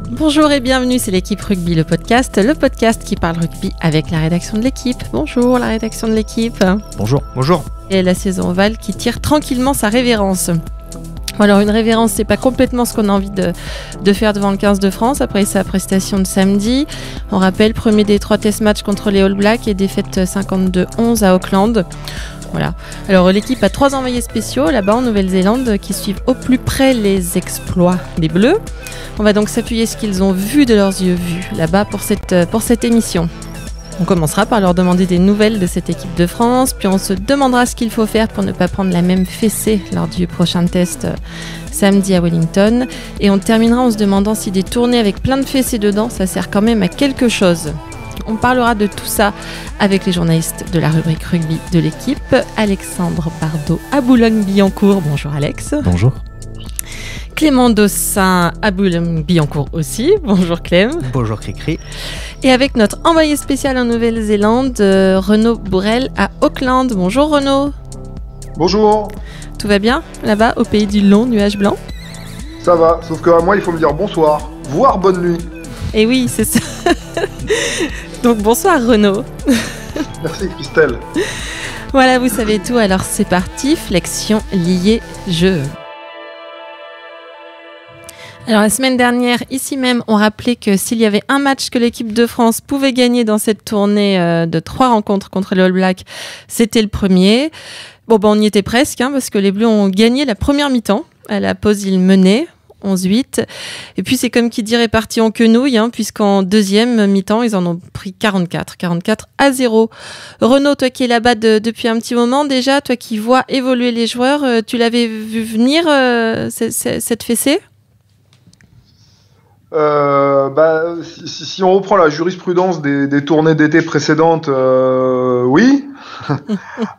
Bonjour et bienvenue, c'est l'équipe rugby, le podcast qui parle rugby avec la rédaction de l'équipe. Bonjour la rédaction de l'équipe. Bonjour. Bonjour. Et la saison ovale qui tire tranquillement sa révérence. Alors une révérence, c'est pas complètement ce qu'on a envie de faire devant le 15 de France après sa prestation de samedi. On rappelle, premier des 3 test matchs contre les All Blacks et défaite 52-11 à Auckland. Voilà. Alors l'équipe a 3 envoyés spéciaux là-bas en Nouvelle-Zélande qui suivent au plus près les exploits des Bleus. On va donc s'appuyer sur ce qu'ils ont vu de leurs yeux vus là-bas pour cette émission. On commencera par leur demander des nouvelles de cette équipe de France, puis on se demandera ce qu'il faut faire pour ne pas prendre la même fessée lors du prochain test samedi à Wellington. Et on terminera en se demandant si des tournées avec plein de fessées dedans, ça sert quand même à quelque chose. On parlera de tout ça avec les journalistes de la rubrique rugby de l'équipe. Alexandre Bardot à Boulogne-Billancourt. Bonjour Alex. Bonjour. Clément Dossin à Boulogne-Billancourt aussi. Bonjour Clem. Bonjour Cricri. Et avec notre envoyé spécial en Nouvelle-Zélande, Renaud Bourrel à Auckland. Bonjour Renaud. Bonjour. Tout va bien là-bas au pays du long nuage blanc? Ça va, sauf que à moi il faut me dire bonsoir, voire bonne nuit. Et oui, c'est ça. Donc bonsoir Renaud. Merci Christelle. Voilà, vous savez tout, alors c'est parti, flexion liée jeu. Alors la semaine dernière, ici même, on rappelait que s'il y avait un match que l'équipe de France pouvait gagner dans cette tournée de 3 rencontres contre les All Blacks, c'était le premier. Bon, on y était presque, parce que les Bleus ont gagné la première mi-temps. À la pause, ils menaient 11-8. Et puis c'est comme qui dit réparti en quenouille, puisqu'en deuxième mi-temps, ils en ont pris 44-0. Renaud, toi qui es là-bas depuis un petit moment déjà, toi qui vois évoluer les joueurs, tu l'avais vu venir, cette fessée ? Si on reprend la jurisprudence des tournées d'été précédentes, oui.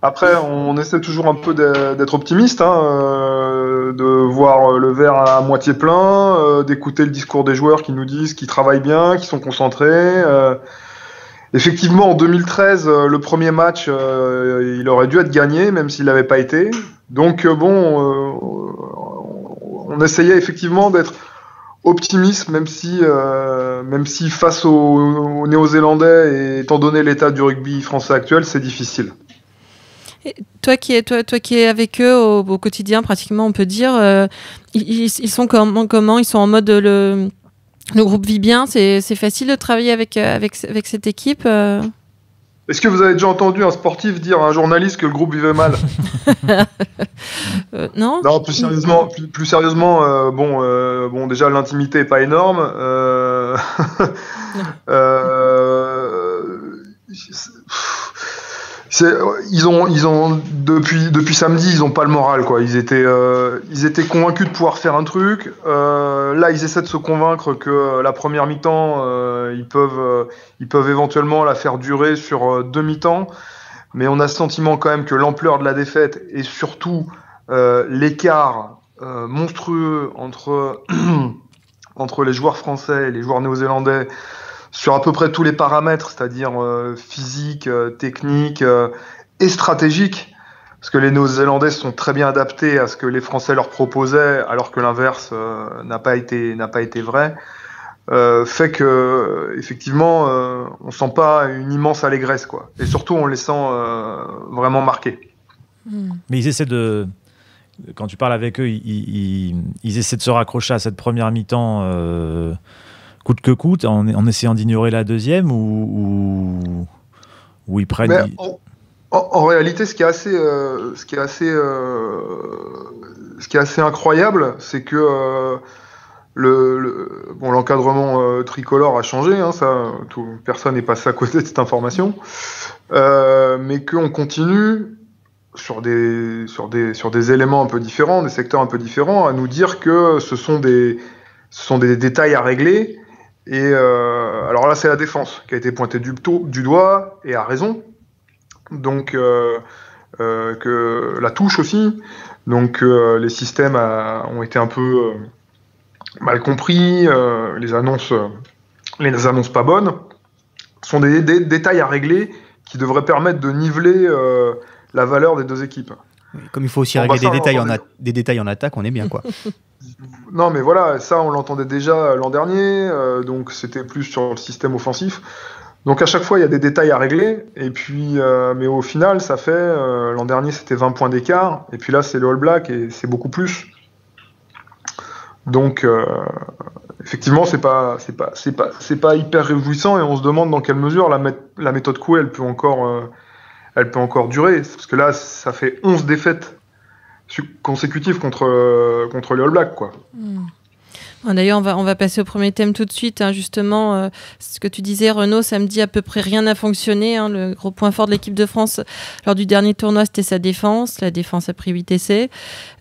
Après, on essaie toujours un peu d'être optimiste, de voir le verre à moitié plein, d'écouter le discours des joueurs qui nous disent qu'ils travaillent bien, qu'ils sont concentrés. Effectivement, en 2013, le premier match, il aurait dû être gagné, même s'il l'avait pas été. Donc on essayait effectivement d'être optimiste, même si face aux Néo-Zélandais, et étant donné l'état du rugby français actuel, c'est difficile. Et toi qui es avec eux au quotidien, pratiquement, on peut dire, ils sont comment ils sont en mode le groupe vit bien, c'est facile de travailler avec cette équipe. Est-ce que vous avez déjà entendu un sportif dire à un journaliste que le groupe vivait mal? Non. Non, plus sérieusement, déjà l'intimité est pas énorme. Ils ont depuis samedi, ils ont pas le moral, quoi. Ils étaient convaincus de pouvoir faire un truc. Là, ils essaient de se convaincre que la première mi-temps, ils peuvent éventuellement la faire durer sur 2 mi-temps. Mais on a ce sentiment quand même que l'ampleur de la défaite et surtout l'écart monstrueux entre les joueurs français et les joueurs néo-zélandais sur à peu près tous les paramètres, c'est-à-dire physique, technique et stratégique, parce que les Néo-Zélandais sont très bien adaptés à ce que les Français leur proposaient, alors que l'inverse n'a pas été vrai, fait que effectivement on sent pas une immense allégresse, quoi. Et surtout on les sent vraiment marqués. Mais ils essaient quand tu parles avec eux, ils essaient de se raccrocher à cette première mi-temps coûte que coûte, en essayant d'ignorer la deuxième, ou ils prennent... En réalité, ce qui est assez incroyable, c'est que l'encadrement tricolore a changé, personne n'est passé à côté de cette information, mais qu'on continue sur des éléments un peu différents, des secteurs un peu différents, à nous dire que ce sont des détails à régler. Et alors là, c'est la défense qui a été pointée du doigt, et à raison. Donc que la touche aussi. Donc les systèmes ont été un peu mal compris, les annonces pas bonnes. Ce sont des détails à régler qui devraient permettre de niveler la valeur des deux équipes. Comme il faut aussi régler des détails en attaque, on est bien, quoi. Non, mais voilà, ça, on l'entendait déjà l'an dernier, donc c'était plus sur le système offensif. Donc à chaque fois, il y a des détails à régler, et puis, mais au final, ça fait, l'an dernier, c'était 20 points d'écart, et puis là, c'est le All Black, et c'est beaucoup plus. Donc, effectivement, c'est pas hyper réjouissant, et on se demande dans quelle mesure la méthode Coué, elle peut encore durer, parce que là, ça fait 11 défaites consécutives contre les All Blacks, quoi. Bon, d'ailleurs, on va passer au premier thème tout de suite. Justement, ce que tu disais, Renaud, samedi, à peu près rien n'a fonctionné. Le gros point fort de l'équipe de France lors du dernier tournoi, c'était sa défense. La défense a pris 8 essais.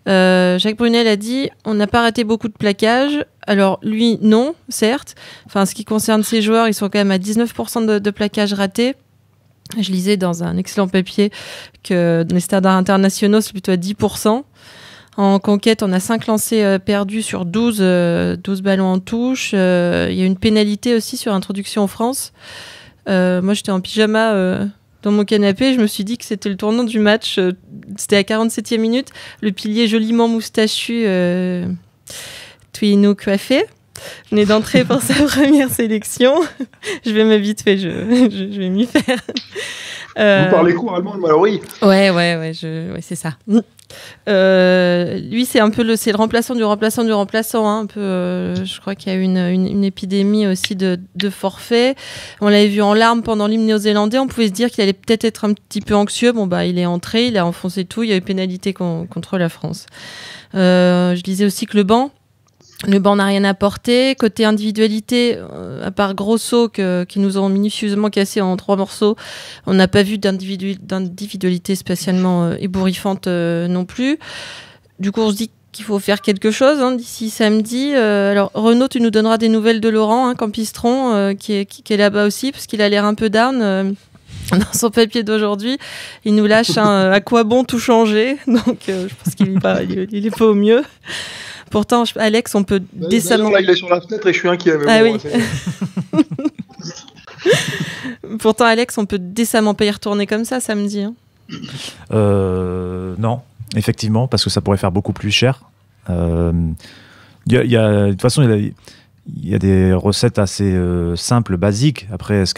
Jacques Brunel a dit on n'a pas raté beaucoup de plaquages. Alors, lui, non, certes. Enfin, ce qui concerne ses joueurs, ils sont quand même à 19% de plaquages ratés. Je lisais dans un excellent papier que les standards internationaux, c'est plutôt à 10%. En conquête, on a 5 lancers perdus sur 12 ballons en touche. Il y a une pénalité aussi sur introduction en France. Moi, j'étais en pyjama dans mon canapé. Je me suis dit que c'était le tournant du match. C'était à 47e minute. Le pilier joliment moustachu, Tuinou Coiffé, venait d'entrer pour sa première sélection. Je vais m'habituer, je vais m'y faire. Vous parlez couramment le Mallory ? Ouais, c'est ça. Lui, c'est un peu c'est le remplaçant du remplaçant. Un peu, je crois qu'il y a eu une épidémie aussi de forfait. On l'avait vu en larmes pendant l'hymne néo-zélandais. On pouvait se dire qu'il allait peut-être être un petit peu anxieux. Bon, il est entré, il a enfoncé tout. Il y a eu pénalité contre la France. Je disais aussi que le banc n'a rien apporté. Côté individualité, à part Grosso qui nous ont minutieusement cassé en 3 morceaux, on n'a pas vu d'individualité spécialement ébouriffante non plus. Du coup, on se dit qu'il faut faire quelque chose d'ici samedi. Alors, Renaud, tu nous donneras des nouvelles de Laurent Campistron, qui est là-bas aussi, parce qu'il a l'air un peu down. Dans son papier d'aujourd'hui, il nous lâche à quoi bon tout changer. Donc, je pense qu'il est pas au mieux. Pourtant, Alex, on peut décemment... Là, il est sur la fenêtre et je suis inquiet. Mais bon, oui. Pourtant, Alex, on peut décemment pas y retourner comme ça samedi. Non, effectivement, parce que ça pourrait faire beaucoup plus cher. De toute façon, il y a des recettes assez simples, basiques. Après, est-ce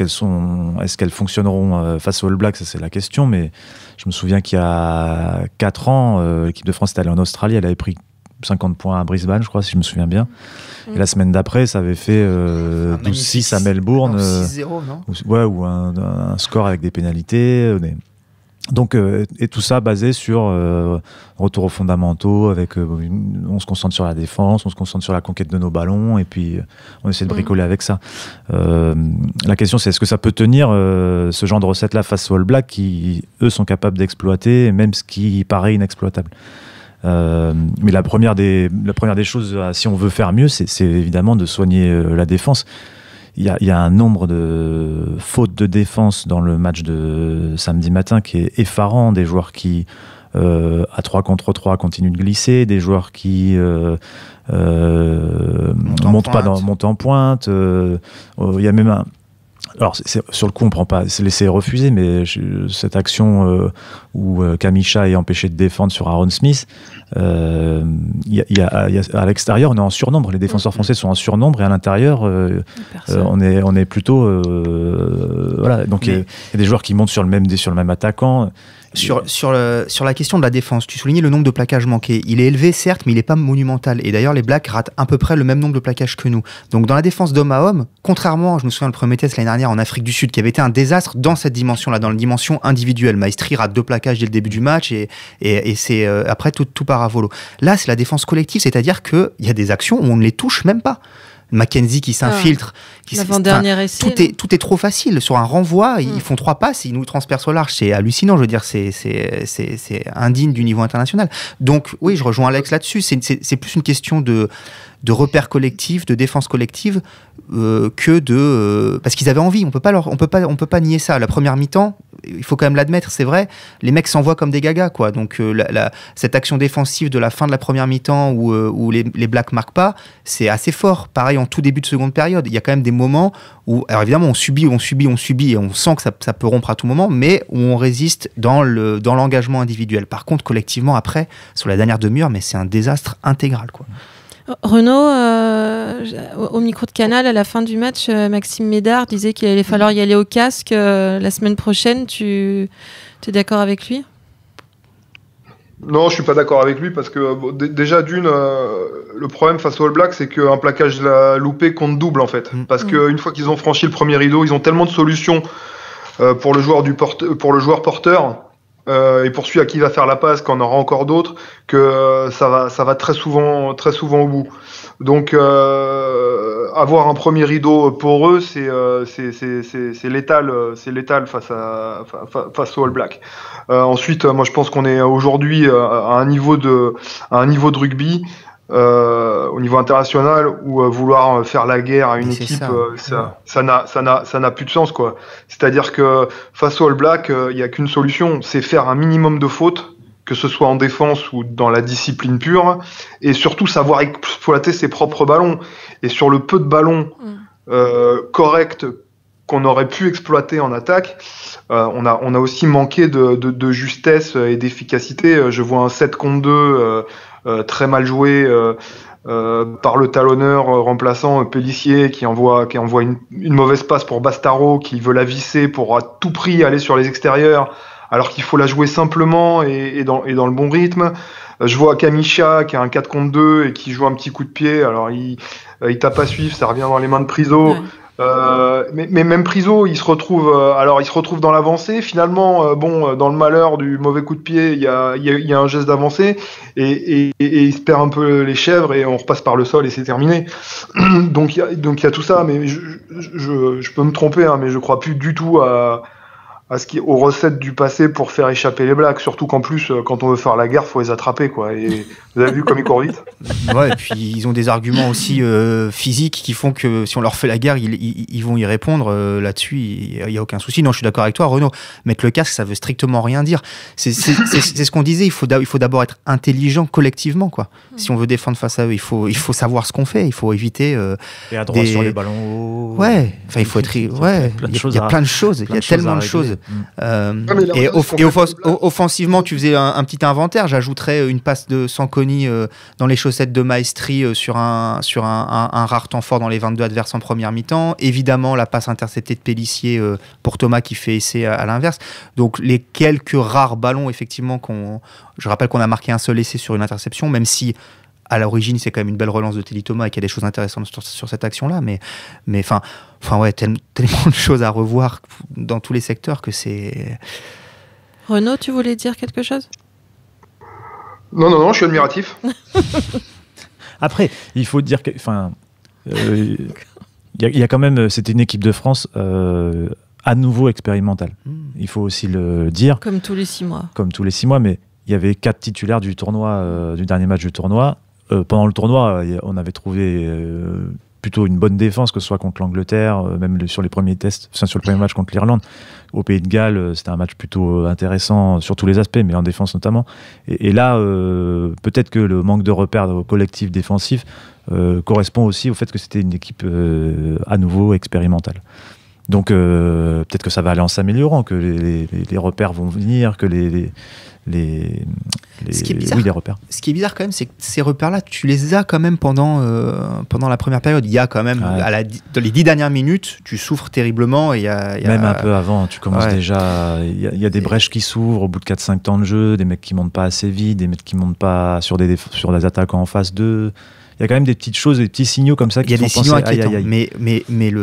qu'elles fonctionneront face aux All Blacks ? Ça, c'est la question. Mais je me souviens qu'il y a 4 ans, l'équipe de France était allée en Australie. Elle avait pris 50 points à Brisbane, je crois, si je me souviens bien. Et la semaine d'après, ça avait fait 12-6 à Melbourne. 6-0, non ? Ou un score avec des pénalités. Donc, et tout ça basé sur retour aux fondamentaux, avec on se concentre sur la défense, on se concentre sur la conquête de nos ballons, et puis on essaie de bricoler avec ça. La question, c'est est-ce que ça peut tenir ce genre de recette-là face aux All Blacks qui, eux, sont capables d'exploiter, même ce qui paraît inexploitable. Mais la première des choses, si on veut faire mieux, c'est évidemment de soigner la défense. Il y a un nombre de fautes de défense dans le match de samedi matin qui est effarant. Des joueurs qui, à 3 contre 3, continuent de glisser. Des joueurs qui montent en pointe. Il y a même un... Alors, sur le coup, on ne prend pas, c'est laissé refuser, mais cette action où Kamisha est empêché de défendre sur Aaron Smith, à l'extérieur, on est en surnombre. Les défenseurs français sont en surnombre, et à l'intérieur, on est plutôt... voilà. Donc, il y a des joueurs qui montent sur le même attaquant. Sur la question de la défense, tu soulignais le nombre de plaquages manqués. Il est élevé, certes, mais il n'est pas monumental. Et d'ailleurs, les Blacks ratent à peu près le même nombre de plaquages que nous. Donc, dans la défense d'homme à homme, contrairement, je me souviens, le premier test l'année dernière en Afrique du Sud, qui avait été un désastre dans cette dimension-là, dans la dimension individuelle. Maestri rate 2 plaquages dès le début du match, et c'est après tout part à volo. Là, c'est la défense collective, c'est-à-dire qu'il y a des actions où on ne les touche même pas. Mackenzie qui s'infiltre. L'avant-dernier essai. Tout est trop facile. Sur un renvoi, ils font 3 passes, ils nous transpercent au large. C'est hallucinant, je veux dire, c'est indigne du niveau international. Donc, oui, je rejoins Alex là-dessus. C'est plus une question de repères collectifs, de défense collective, que de... parce qu'ils avaient envie, on peut pas nier ça. La première mi-temps, il faut quand même l'admettre, c'est vrai, les mecs s'envoient comme des gagas, quoi. Donc cette action défensive de la fin de la première mi-temps où les Blacks marquent pas, c'est assez fort. Pareil en tout début de seconde période, il y a quand même des moments où, alors évidemment, on subit et on sent que ça peut rompre à tout moment, mais où on résiste dans l'engagement individuel. Par contre, collectivement, après, sur la dernière demi-heure, mais c'est un désastre intégral, quoi. Renaud, au micro de Canal, à la fin du match, Maxime Médard disait qu'il allait falloir y aller au casque la semaine prochaine. Tu es d'accord avec lui ? Non, je suis pas d'accord avec lui parce que déjà le problème face aux All Blacks, c'est qu'un plaquage loupé compte double en fait. Parce qu'une fois qu'ils ont franchi le premier rideau, ils ont tellement de solutions pour le joueur porteur. Et pour celui à qui il va faire la passe, qu'on aura encore d'autres, que ça va très souvent au bout. Donc avoir un premier rideau poreux, c'est létal face aux All Blacks. Ensuite, moi je pense qu'on est aujourd'hui à un niveau de rugby. Au niveau international, où vouloir faire la guerre à une équipe, ça n'a plus de sens, quoi. C'est-à-dire que face aux All Blacks, il n'y a qu'une solution, c'est faire un minimum de fautes, que ce soit en défense ou dans la discipline pure, et surtout savoir exploiter ses propres ballons. Et sur le peu de ballons corrects qu'on aurait pu exploiter en attaque, on a aussi manqué de justesse et d'efficacité. Je vois un 7 contre 2 très mal joué par le talonneur remplaçant Pélissier qui envoie une mauvaise passe pour Bastaro qui veut la visser pour à tout prix aller sur les extérieurs alors qu'il faut la jouer simplement et dans le bon rythme. Je vois Kamisha qui a un 4 contre 2 et qui joue un petit coup de pied, alors il tape à suivre, ça revient dans les mains de Priso. Mais même Priso, il se retrouve dans l'avancée. Finalement, dans le malheur du mauvais coup de pied, il y a un geste d'avancée et il se perd un peu les chèvres et on repasse par le sol et c'est terminé. Donc il y a tout ça, mais je peux me tromper, hein, mais je crois plus du tout aux recettes du passé pour faire échapper les Blacks, surtout qu'en plus, quand on veut faire la guerre, faut les attraper, quoi. Et vous avez vu comme ils courent vite. Ouais, et puis ils ont des arguments aussi physiques qui font que si on leur fait la guerre, ils vont y répondre. Là-dessus, il n'y a aucun souci. Non, je suis d'accord avec toi, Renaud. Mettre le casque, ça veut strictement rien dire. C'est ce qu'on disait. Il faut d'abord être intelligent collectivement, quoi. Si on veut défendre face à eux, il faut savoir ce qu'on fait. Il faut éviter. Et à droit sur les ballons. Ouais. Enfin, il faut être. Ouais. Il y a plein de choses. Il y a tellement de choses. Et offensivement, tu faisais un petit inventaire. J'ajouterais une passe de Sanconi dans les chaussettes de Maestri sur un rare temps fort dans les 22 adverses en première mi-temps. Évidemment, la passe interceptée de Pélissier pour Thomas qui fait essai à l'inverse. Donc, les quelques rares ballons, effectivement, je rappelle qu'on a marqué un seul essai sur une interception, même si à l'origine, c'est quand même une belle relance de Teddy Thomas et qu'il y a des choses intéressantes sur cette action-là. Mais enfin, ouais, tellement de choses à revoir dans tous les secteurs que c'est... Renaud, tu voulais dire quelque chose ? Non, je suis admiratif. Après, il faut dire que... il y a quand même... C'était une équipe de France à nouveau expérimentale. Il faut aussi le dire. Comme tous les 6 mois. Comme tous les 6 mois, mais il y avait 4 titulaires du tournoi, du dernier match du tournoi. Pendant le tournoi, on avait trouvé plutôt une bonne défense, que ce soit contre l'Angleterre, même sur les premiers tests, sur le premier match contre l'Irlande. Au Pays de Galles, c'était un match plutôt intéressant sur tous les aspects, mais en défense notamment. Et là, peut-être que le manque de repères collectifs défensifs correspond aussi au fait que c'était une équipe à nouveau expérimentale. Donc peut-être que ça va aller en s'améliorant, que les repères vont venir, que les repères. Ce qui est bizarre quand même, c'est que ces repères-là, tu les as quand même pendant la première période. Il y a quand même, dans les 10 dernières minutes, tu souffres terriblement. Et même un peu avant, tu commences déjà. Il y a des brèches qui s'ouvrent au bout de 4-5 temps de jeu, des mecs qui montent pas assez vite, des mecs qui montent pas sur des attaquants en face d'eux. Il y a quand même des petites choses, des petits signaux comme ça qui font penser... Il y a des signaux inquiétants, mais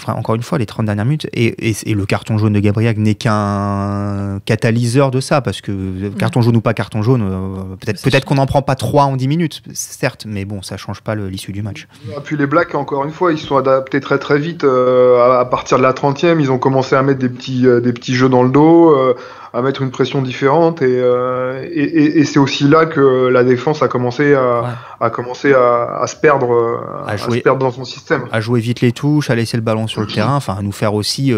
encore une fois, les 30 dernières minutes, et le carton jaune de Gabriel n'est qu'un catalyseur de ça, parce que carton jaune ou pas carton jaune, peut-être qu'on n'en prend pas 3 en 10 minutes, certes, mais bon, ça ne change pas l'issue du match. Et puis les Blacks, encore une fois, ils se sont adaptés très très vite. À partir de la 30e, ils ont commencé à mettre des petits jeux dans le dos. mettre une pression différente et c'est aussi là que la défense a commencé à se perdre, se perdre dans son système. À jouer vite les touches, à laisser le ballon sur le terrain, enfin à nous faire aussi,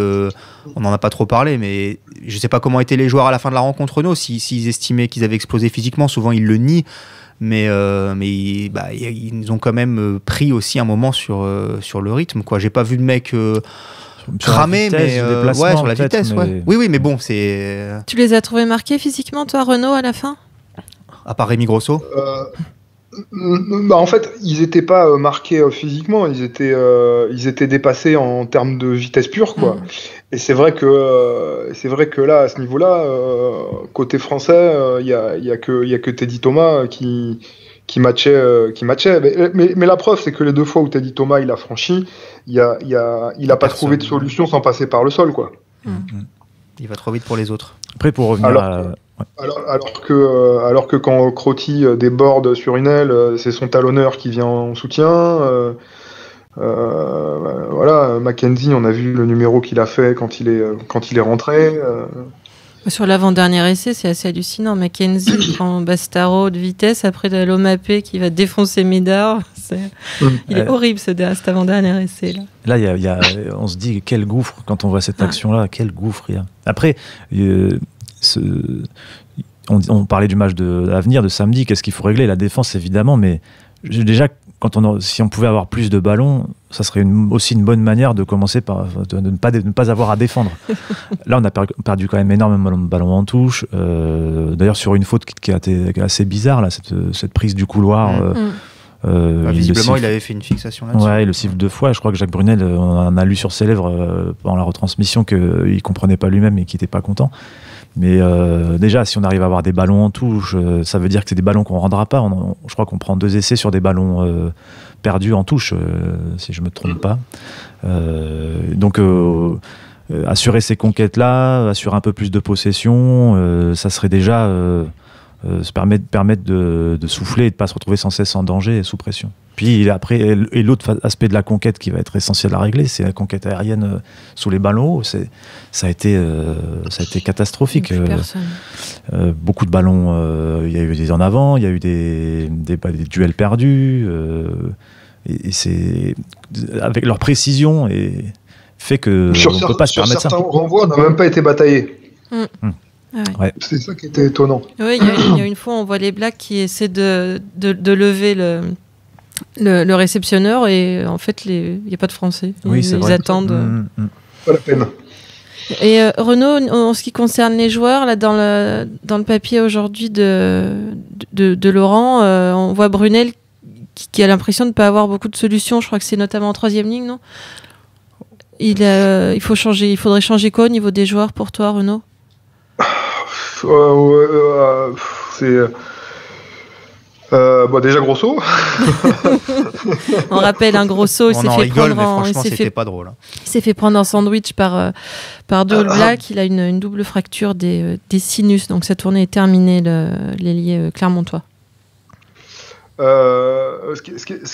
on n'en a pas trop parlé, mais je sais pas comment étaient les joueurs à la fin de la rencontre, Renaud, s'ils estimaient qu'ils avaient explosé physiquement, souvent ils le nient. Mais ils ont quand même pris aussi un moment sur le rythme, quoi. J'ai pas vu de mec cramé, mais sur la vitesse, mais... Oui, mais bon, c'est. Tu les as trouvés marqués physiquement, toi, Renaud, à la fin? À part Rémi Grosso. En fait, ils n'étaient pas marqués physiquement, ils étaient dépassés en termes de vitesse pure, quoi. Et c'est vrai que là, à ce niveau-là, côté français, il y a que Teddy Thomas qui matchait. Mais la preuve, c'est que les 2 fois où Teddy Thomas il a franchi, il a pas trouvé de solution sans passer par le sol, quoi. Il va trop vite pour les autres. Après, pour revenir alors que quand Crotty déborde sur une aile, c'est son talonneur qui vient en soutien. Voilà, Mackenzie, on a vu le numéro qu'il a fait quand il est rentré. Sur l'avant-dernier essai, c'est assez hallucinant. Mackenzie prend Bastaro de vitesse, après de Lomapé qui va défoncer Médard. Il est horrible cet avant-dernier essai. Là, on se dit quel gouffre quand on voit cette action-là, quel gouffre il y a. Après, on parlait du match de l'avenir de samedi, qu'est-ce qu'il faut régler? La défense, évidemment, mais déjà, si on pouvait avoir plus de ballons, ça serait aussi une bonne manière de commencer par de ne pas avoir à défendre. Là, on a perdu quand même énormément de ballons en touche. D'ailleurs, sur une faute qui a été assez bizarre, là, cette prise du couloir. Visiblement, il avait fait une fixation là-dessus. Ouais, il le siffle 2 fois. Je crois que Jacques Brunel, on en a lu sur ses lèvres pendant la retransmission qu'il ne comprenait pas lui-même et qu'il n'était pas content. Mais déjà, si on arrive à avoir des ballons en touche, ça veut dire que c'est des ballons qu'on ne rendra pas. Je crois qu'on prend 2 essais sur des ballons perdus en touche, si je ne me trompe pas. Donc, assurer ces conquêtes-là, assurer un peu plus de possession, ça serait déjà se permettre de souffler et de ne pas se retrouver sans cesse en danger et sous pression. Puis après, et l'autre aspect de la conquête qui va être essentiel à régler, c'est la conquête aérienne sous les ballons hauts. Ça a été catastrophique. Beaucoup de ballons, il y a eu des en avant, il y a eu des duels perdus. Et c'est avec leur précision et fait que on ne peut pas se permettre ça. Certains renvois n'a même pas été bataillé. Ouais. C'est ça qui était étonnant. Oui, il y a une fois, on voit les Blacks qui essaient de lever le réceptionneur et en fait, il n'y a pas de Français. Ils attendent. Pas la peine. Et Renaud, en ce qui concerne les joueurs, là, dans le papier aujourd'hui de Laurent, on voit Brunel qui a l'impression de ne pas avoir beaucoup de solutions. Je crois que c'est notamment en 3e ligne, non? Il faudrait changer quoi au niveau des joueurs pour toi, Renaud? C'est déjà Grosso. On rappelle un Grosso, il s'est fait prendre en sandwich par deux All Blacks. Il a une double fracture des sinus, donc sa tournée est terminée, l'ailier clermontois. Ce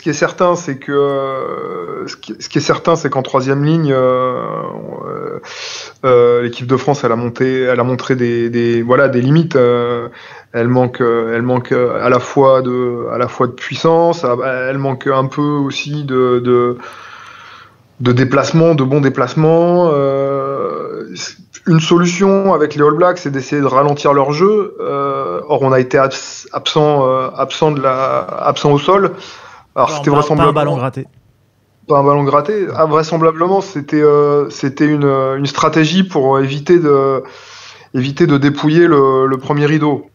qui est certain, c'est que qu'en 3e ligne, l'équipe de France, elle a montré des limites. Elle manque à la fois de puissance, elle manque un peu aussi de déplacement, de bons déplacements. Une solution avec les All Blacks, c'est d'essayer de ralentir leur jeu. Or, on a été absent au sol. Alors, c'était vraisemblablement pas un ballon gratté. Pas un ballon gratté. Vraisemblablement, c'était une stratégie pour éviter de dépouiller le premier rideau.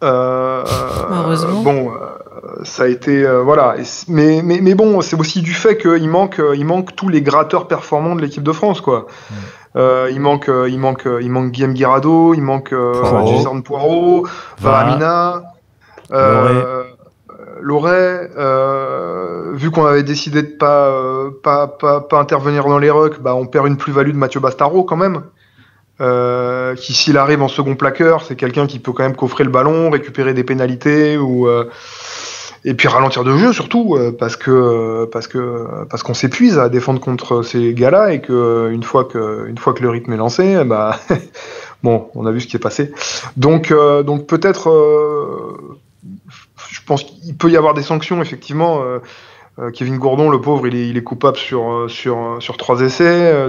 Heureusement. Bon, ça a été voilà. Mais bon, c'est aussi du fait qu'il manque tous les gratteurs performants de l'équipe de France, quoi. Il manque Guillaume Guirado, il manque Jason Poirot, Varamina, Loret. Vu qu'on avait décidé de pas intervenir dans les rucks, on perd une plus-value de Mathieu Bastaro quand même. Qui, s'il arrive en second plaqueur, c'est quelqu'un qui peut quand même coffrer le ballon, récupérer des pénalités et puis ralentir de jeu surtout parce qu'on s'épuise à défendre contre ces gars-là et que une fois que le rythme est lancé, Bon, on a vu ce qui est passé. Donc peut-être, je pense qu'il peut y avoir des sanctions, effectivement. Kevin Gourdon, le pauvre, il est coupable sur 3 essais.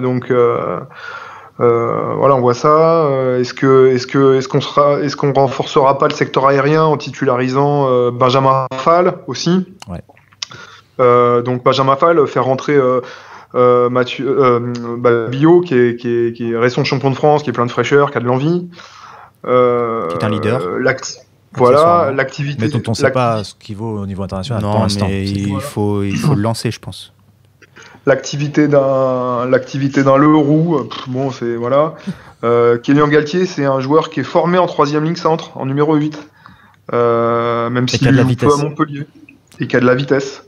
Voilà, on voit ça. Est-ce qu'on renforcera pas le secteur aérien en titularisant Benjamin Fall aussi? Ouais. Donc Benjamin Fall, faire rentrer Billot, qui est récent champion de France, qui est plein de fraîcheur, qui a de l'envie. Qui est un leader. Voilà, l'activité. Mais dont on ne sait pas ce qu'il vaut au niveau international pour Non, l'instant. mais il faut le lancer, je pense. L'activité d'un Leroux, bon, c'est voilà. Kylian Galtier, c'est un joueur qui est formé en 3e ligne centre, en numéro 8. Même s'il joue peu à Montpellier. Et qui a de la vitesse.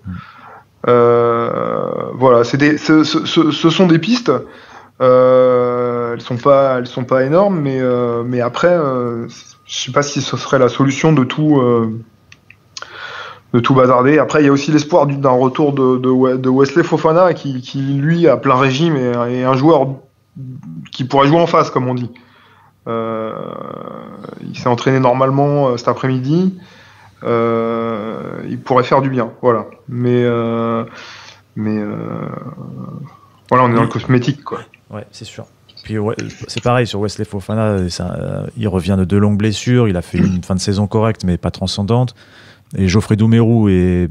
Voilà, ce sont des pistes. Elles sont pas énormes, mais après, je sais pas si ce serait la solution de tout bazarder. Après, il y a aussi l'espoir d'un retour de Wesley Fofana qui lui a plein régime et un joueur qui pourrait jouer en face, comme on dit. Il s'est entraîné normalement cet après-midi. Il pourrait faire du bien, voilà. Mais voilà, on est dans le cosmétique, quoi. Ouais, c'est sûr. Puis ouais, c'est pareil sur Wesley Fofana, il revient de 2 longues blessures, il a fait une fin de saison correcte mais pas transcendante. Et Geoffrey Doumerou est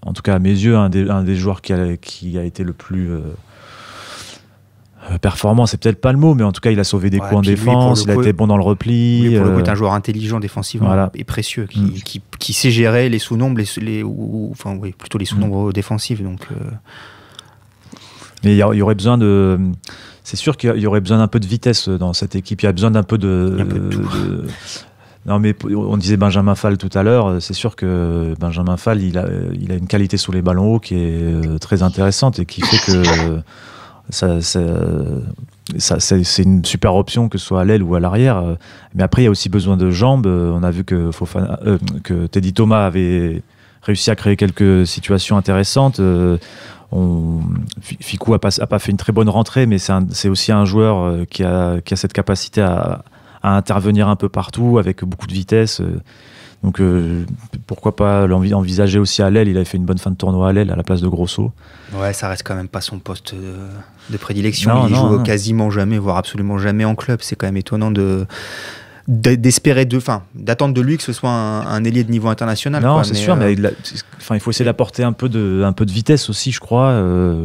en tout cas à mes yeux un des joueurs qui a été le plus performant, c'est peut-être pas le mot, mais en tout cas il a sauvé des coups en défense, il a été bon dans le repli. Lui, pour le coup, est un joueur intelligent défensivement, voilà, et précieux, qui sait gérer les sous-nombres, plutôt les sous-nombres défensifs. Donc, Mais il y aurait besoin de... C'est sûr qu'il y aurait besoin d'un peu de vitesse dans cette équipe, il y a besoin d'un peu de... Non, mais on disait Benjamin Fall tout à l'heure, c'est sûr que Benjamin Fall, il a une qualité sous les ballons hauts qui est très intéressante et qui fait que c'est une super option, que ce soit à l'aile ou à l'arrière. Mais après, il y a aussi besoin de jambes. On a vu que Teddy Thomas avait réussi à créer quelques situations intéressantes. Ficou a pas fait une très bonne rentrée, mais c'est aussi un joueur qui a cette capacité à intervenir un peu partout avec beaucoup de vitesse. Donc pourquoi pas envisager aussi à l'aile. Il avait fait une bonne fin de tournoi à l'aile à la place de Grosso. Ouais, ça reste quand même pas son poste de prédilection. Il joue quasiment jamais, voire absolument jamais en club. C'est quand même étonnant d'espérer d'attendre de lui que ce soit un ailier de niveau international. Non, c'est sûr, mais il faut essayer d'apporter un peu de vitesse aussi, je crois,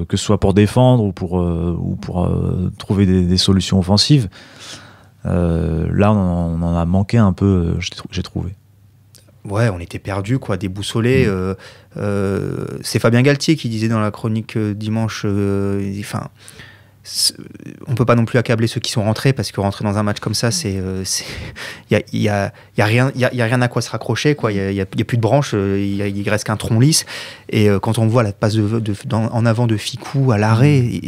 que ce soit pour défendre ou pour trouver des solutions offensives. Là, on en a manqué un peu, j'ai trouvé. Ouais, on était perdus, quoi, déboussolés. C'est Fabien Galtier qui disait dans la chronique dimanche, on peut pas non plus accabler ceux qui sont rentrés, parce que rentrer dans un match comme ça, il y a rien à quoi se raccrocher, quoi. Il y a plus de branches, il reste qu'un tronc lisse. Et quand on voit la passe en avant de Ficou à l'arrêt,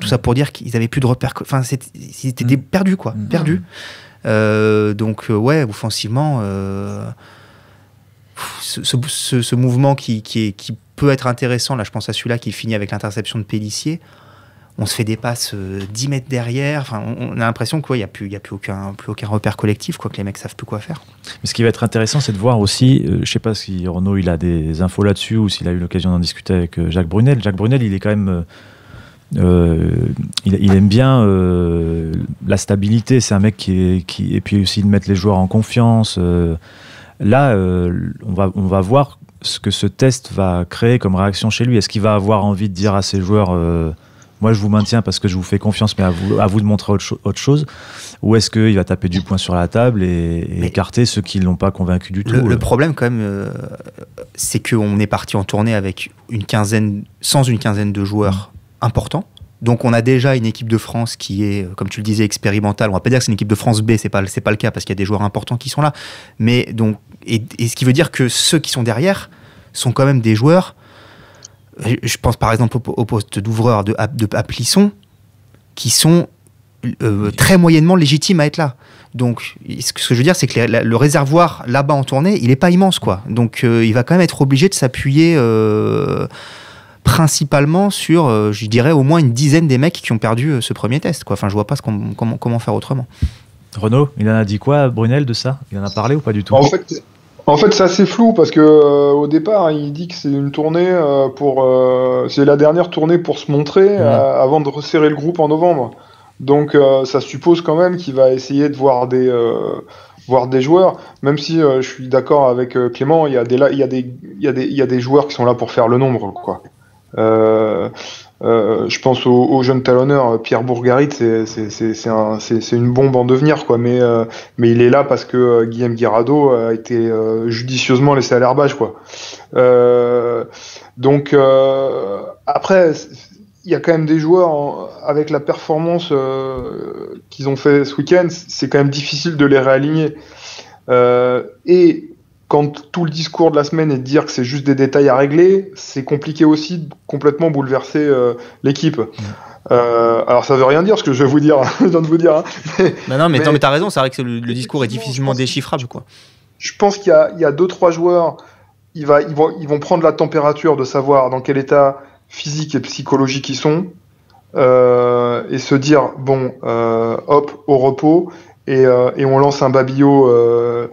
tout ça pour dire qu'ils avaient plus de repères. Enfin, ils étaient perdus, quoi, perdus. Donc ouais, offensivement, ce mouvement qui peut être intéressant. Là, je pense à celui-là qui finit avec l'interception de Pélissier. On se fait des passes 10 mètres derrière. Enfin, on a l'impression qu'il n'y a plus aucun repère collectif, quoi, que les mecs savent plus quoi faire. Mais ce qui va être intéressant, c'est de voir aussi, je ne sais pas si Renaud il a des infos là-dessus ou s'il a eu l'occasion d'en discuter avec Jacques Brunel. Jacques Brunel, il est quand même... il aime bien la stabilité. C'est un mec et puis aussi de mettre les joueurs en confiance. Là, on va voir ce que ce test va créer comme réaction chez lui. Est-ce qu'il va avoir envie de dire à ses joueurs... moi je vous maintiens parce que je vous fais confiance, mais à vous de montrer autre chose, ou est-ce qu'il va taper du poing sur la table et écarter ceux qui ne l'ont pas convaincu du tout? Le problème quand même, c'est qu'on est parti en tournée avec sans une quinzaine de joueurs importants. Donc on a déjà une équipe de France qui est, comme tu le disais, expérimentale. On va pas dire que c'est une équipe de France B, c'est pas le cas, parce qu'il y a des joueurs importants qui sont là. Mais donc, et ce qui veut dire que ceux qui sont derrière sont quand même des joueurs. Je pense par exemple au poste d'ouvreur de Plisson, qui sont très moyennement légitimes à être là. Donc, ce que je veux dire, c'est que le réservoir là-bas en tournée, il n'est pas immense, quoi. Donc, il va quand même être obligé de s'appuyer principalement sur, je dirais, au moins une dizaine des mecs qui ont perdu ce premier test, quoi. Enfin, je vois pas comment faire autrement. Renaud, il en a dit quoi, Brunel, de ça? Il en a parlé ou pas du tout? En fait, c'est assez flou parce que au départ, il dit que c'est une tournée c'est la dernière tournée pour se montrer avant de resserrer le groupe en novembre. Donc, ça suppose quand même qu'il va essayer de voir des joueurs. Même si je suis d'accord avec Clément, il y a des joueurs qui sont là pour faire le nombre, quoi. Je pense au jeune talonneur Pierre Bourgarit, c'est une bombe en devenir, quoi. Mais il est là parce que Guillaume Guirado a été judicieusement laissé à l'herbage, quoi. Donc après, il y a quand même des joueurs avec la performance qu'ils ont fait ce week-end, c'est quand même difficile de les réaligner. Et quand tout le discours de la semaine est de dire que c'est juste des détails à régler, c'est compliqué aussi de complètement bouleverser l'équipe. Alors ça veut rien dire ce que je vais vous dire, je viens de vous dire. Hein. Mais t'as raison, c'est vrai que le discours est difficilement déchiffrable, quoi. Je pense qu'il y a 2-3 joueurs, ils vont prendre la température de savoir dans quel état physique et psychologique ils sont, et se dire bon, hop, au repos, et on lance un Babillot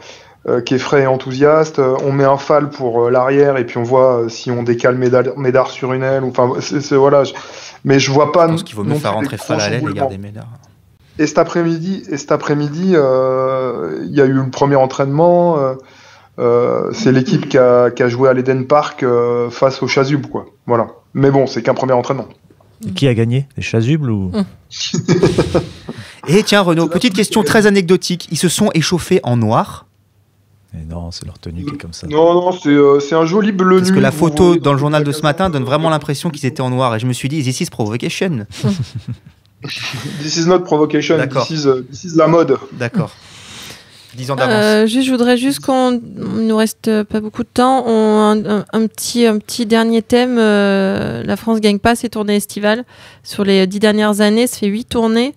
qui est frais et enthousiaste, on met un Fall pour l'arrière et puis on voit si on décale Médard sur une aile, enfin voilà, mais je vois pas. Je pense qu'il vaut mieux faire rentrer Fall à l'aile et garder Médard. Et cet après-midi, il y a eu le premier entraînement, c'est l'équipe qui a joué à l'Eden Park face aux Chasubles, quoi. Voilà. Mais bon, c'est qu'un premier entraînement. Et qui a gagné? Les Chasubles ou Et tiens, Renaud, petite question très anecdotique, ils se sont échauffés en noir? Non, c'est leur tenue qui est comme ça. Non, c'est un joli bleu nu. Parce que la photo dans le journal de ce matin donne vraiment l'impression qu'ils étaient en noir. Et je me suis dit, this is provocation. This is not provocation, this is la mode. D'accord. 10 ans d'avance. Je voudrais juste il nous reste pas beaucoup de temps. Un petit dernier thème. La France gagne pas ses tournées estivales. Sur les 10 dernières années, ça fait 8 tournées.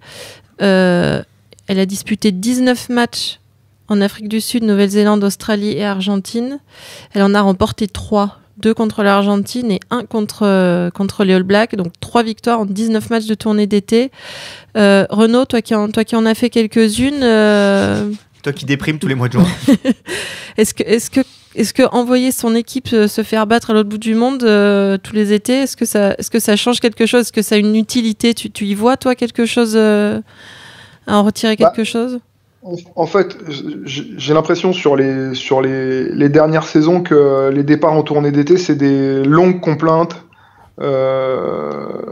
Elle a disputé 19 matchs en Afrique du Sud, Nouvelle-Zélande, Australie et Argentine. Elle en a remporté 3. 2 contre l'Argentine et 1 contre les All Blacks. Donc 3 victoires en 19 matchs de tournée d'été. Renaud, toi qui en as fait quelques-unes... Toi qui déprimes tous les mois de juin. Est-ce que envoyer son équipe se faire battre à l'autre bout du monde tous les étés, est-ce que ça change quelque chose? Est-ce que ça a une utilité? Tu y vois, toi, quelque chose à en retirer quelque chose? En fait, j'ai l'impression sur les dernières saisons que les départs en tournée d'été, c'est des longues complaintes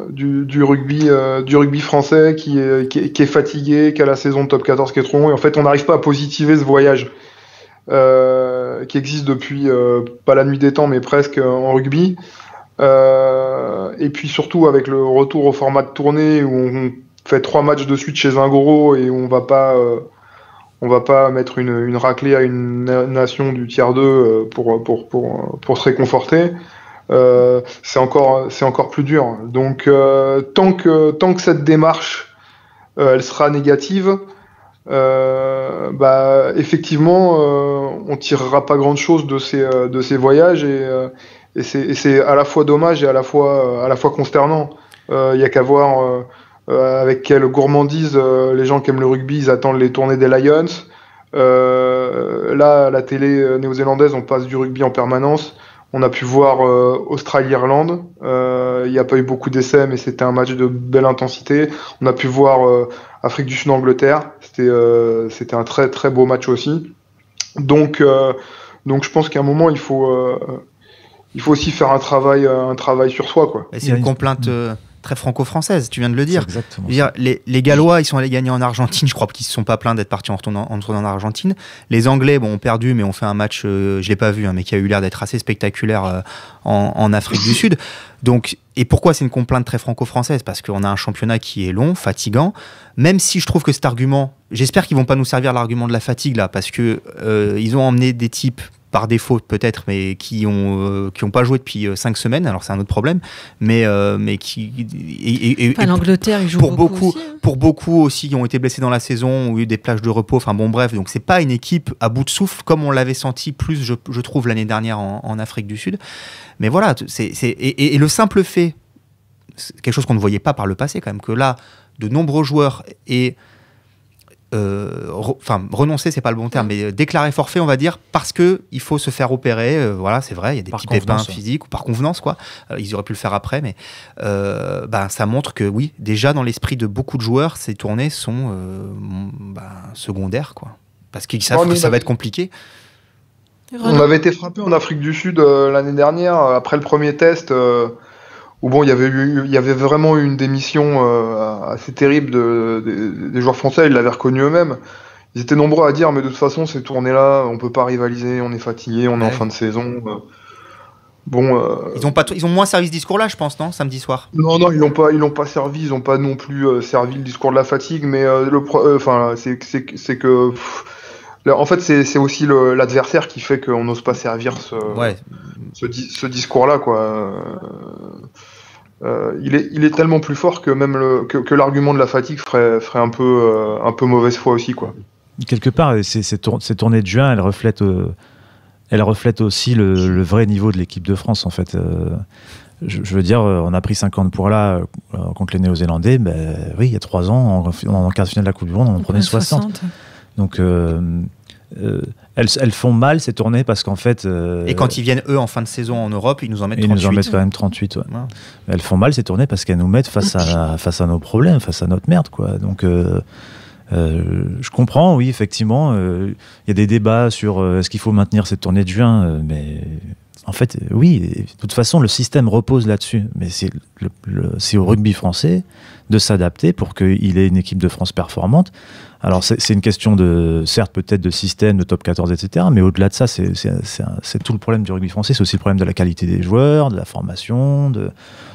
du rugby français qui est fatigué, qui a la saison de top 14 qui est trop long, et en fait on n'arrive pas à positiver ce voyage qui existe depuis pas la nuit des temps mais presque en rugby, et puis surtout avec le retour au format de tournée où on fait 3 matchs de suite chez un gros et on va pas mettre une raclée à une nation du tiers 2 pour se réconforter. C'est encore plus dur. Donc tant que cette démarche elle sera négative, effectivement on tirera pas grand chose de ces voyages et c'est à la fois dommage et à la fois consternant. Il y a qu'à voir avec quelle gourmandise les gens qui aiment le rugby ils attendent les tournées des Lions. Là à la télé néo-zélandaise on passe du rugby en permanence. On a pu voir Australie-Irlande, il n'y a pas eu beaucoup d'essais, mais c'était un match de belle intensité. On a pu voir Afrique du Sud-Angleterre, c'était un très très beau match aussi. Donc je pense qu'à un moment il faut aussi faire un travail sur soi, quoi. Et c'est une complainte très franco-française, tu viens de le dire. Exactement. Les Gallois, ils sont allés gagner en Argentine, je crois qu'ils ne se sont pas plaints d'être partis en retournant en Argentine. Les Anglais ont perdu, mais ont fait un match, je ne l'ai pas vu, mais qui a eu l'air d'être assez spectaculaire en Afrique du Sud. Donc, et pourquoi c'est une complainte très franco-française? Parce qu'on a un championnat qui est long, fatigant, même si je trouve que cet argument, j'espère qu'ils ne vont pas nous servir l'argument de la fatigue, là, parce qu'ils ont emmené des types par défaut peut-être, mais qui ont pas joué depuis 5 semaines. Alors c'est un autre problème, mais qui l'Angleterre, ils jouent beaucoup aussi, hein. Pour beaucoup aussi qui ont été blessés dans la saison, ou eu des plages de repos. Enfin bon, bref, donc c'est pas une équipe à bout de souffle comme on l'avait senti plus, je trouve, l'année dernière en Afrique du Sud. Mais voilà, et le simple fait, c'est quelque chose qu'on ne voyait pas par le passé quand même, que là, de nombreux joueurs aient renoncer, c'est pas le bon terme, mais déclarer forfait, on va dire, parce que il faut se faire opérer. Voilà, c'est vrai, il y a des petits pépins physiques ou par convenance, quoi. Ils auraient pu le faire après, mais ça montre que oui, déjà dans l'esprit de beaucoup de joueurs, ces tournées sont secondaires, quoi, parce qu'ils savent que ça va être compliqué. On avait été frappé en Afrique du Sud l'année dernière après le premier test. Où bon, il y avait vraiment eu une démission assez terrible des joueurs français, ils l'avaient reconnu eux-mêmes. Ils étaient nombreux à dire, mais de toute façon, ces tournées-là, on peut pas rivaliser, on est fatigué, on est en fin de saison. Ils ont moins servi ce discours-là, je pense, non, samedi soir. Non, ils l'ont pas servi, ils ont pas non plus servi le discours de la fatigue, mais c'est que. En fait, c'est aussi l'adversaire qui fait qu'on n'ose pas servir ce discours-là, quoi. Il est tellement plus fort que même que l'argument de la fatigue ferait un peu mauvaise foi aussi, quoi. Quelque part, ces tournées de juin, elles reflètent aussi le vrai niveau de l'équipe de France, en fait. Je veux dire, on a pris 50 pour là contre les Néo-Zélandais. Oui, il y a 3 ans, en quart de finale de la Coupe du Monde, on en prenait 60. Donc, elles font mal, ces tournées, parce qu'en fait... Et quand ils viennent, eux, en fin de saison en Europe, ils nous en mettent 38. Ils nous en mettent quand même 38, ouais. Elles font mal, ces tournées, parce qu'elles nous mettent face à nos problèmes, face à notre merde, quoi. Donc, je comprends, oui, effectivement. Il y a des débats sur est-ce qu'il faut maintenir cette tournée de juin, mais... En fait, oui, de toute façon, le système repose là-dessus. Mais c'est au rugby français de s'adapter pour qu'il ait une équipe de France performante. Alors, c'est une question certes, peut-être de système, de top 14, etc. Mais au-delà de ça, c'est tout le problème du rugby français. C'est aussi le problème de la qualité des joueurs, de la formation,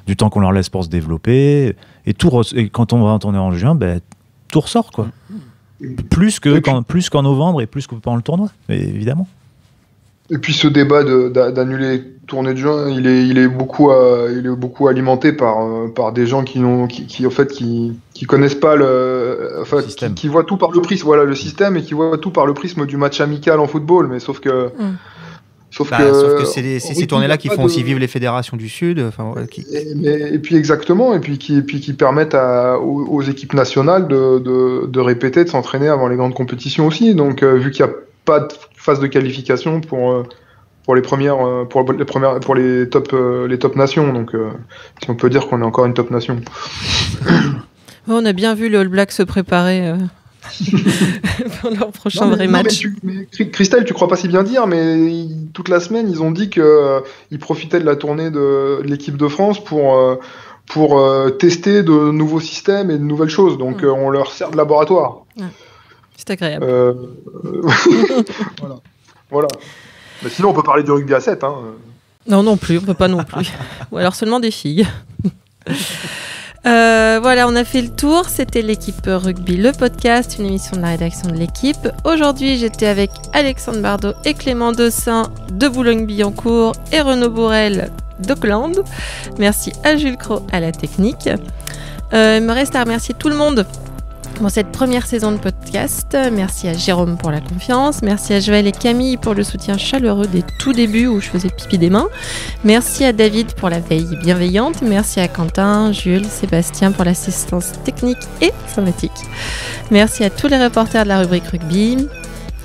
du temps qu'on leur laisse pour se développer. Et quand on va en tournée en juin, tout ressort, quoi. Plus qu'en novembre et plus que pendant le tournoi, évidemment. Et puis ce débat d'annuler les tournées de juin, il est beaucoup alimenté par des gens qui connaissent pas qui voient tout par le prisme, voilà, le système, et qui voient tout par le prisme du match amical en football, mais sauf que c'est ces tournées-là qui font aussi vivre les fédérations du Sud. Et puis exactement, et puis qui permettent aux équipes nationales de répéter, de s'entraîner avant les grandes compétitions aussi. Donc vu qu'il n'y a pas de phase de qualification pour les top nations, donc si on peut dire qu'on est encore une top nation. On a bien vu les All Blacks se préparer pour leur prochain vrai match. Mais Christelle, tu crois pas si bien dire, mais toute la semaine ils ont dit qu'ils profitaient de la tournée de l'équipe de France pour tester de nouveaux systèmes et de nouvelles choses, donc on leur sert de laboratoire. C'est agréable. Voilà. Mais sinon, on peut parler du rugby à 7. Hein. Non plus, on peut pas non plus. Ou alors seulement des filles. Voilà, on a fait le tour. C'était l'équipe rugby, le podcast, une émission de la rédaction de l'équipe. Aujourd'hui, j'étais avec Alexandre Bardot et Clément Dossin de Boulogne-Billancourt et Renaud Bourrel d'Auckland. Merci à Jules Cros à la technique. Il me reste à remercier tout le monde pour cette première saison de podcast. Merci à Jérôme pour la confiance. Merci à Joël et Camille pour le soutien chaleureux des tout débuts où je faisais pipi des mains. Merci à David pour la veille bienveillante. Merci à Quentin, Jules, Sébastien pour l'assistance technique et sympathique. Merci à tous les reporters de la rubrique rugby.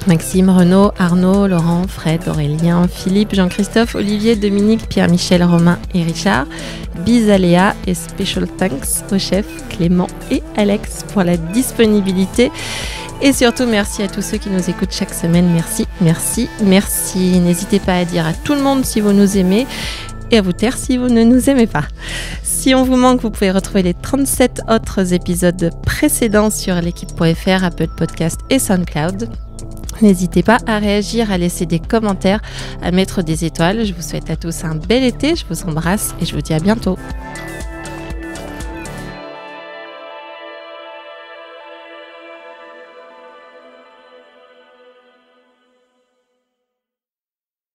Maxime, Renaud, Arnaud, Laurent, Fred, Aurélien, Philippe, Jean-Christophe, Olivier, Dominique, Pierre-Michel, Romain et Richard. Bis à Léa et special thanks aux chefs Clément et Alex pour la disponibilité. Et surtout, merci à tous ceux qui nous écoutent chaque semaine. Merci, merci, merci. N'hésitez pas à dire à tout le monde si vous nous aimez et à vous taire si vous ne nous aimez pas. Si on vous manque, vous pouvez retrouver les 37 autres épisodes précédents sur l'équipe.fr, Apple Podcast et SoundCloud. N'hésitez pas à réagir, à laisser des commentaires, à mettre des étoiles. Je vous souhaite à tous un bel été, je vous embrasse et je vous dis à bientôt.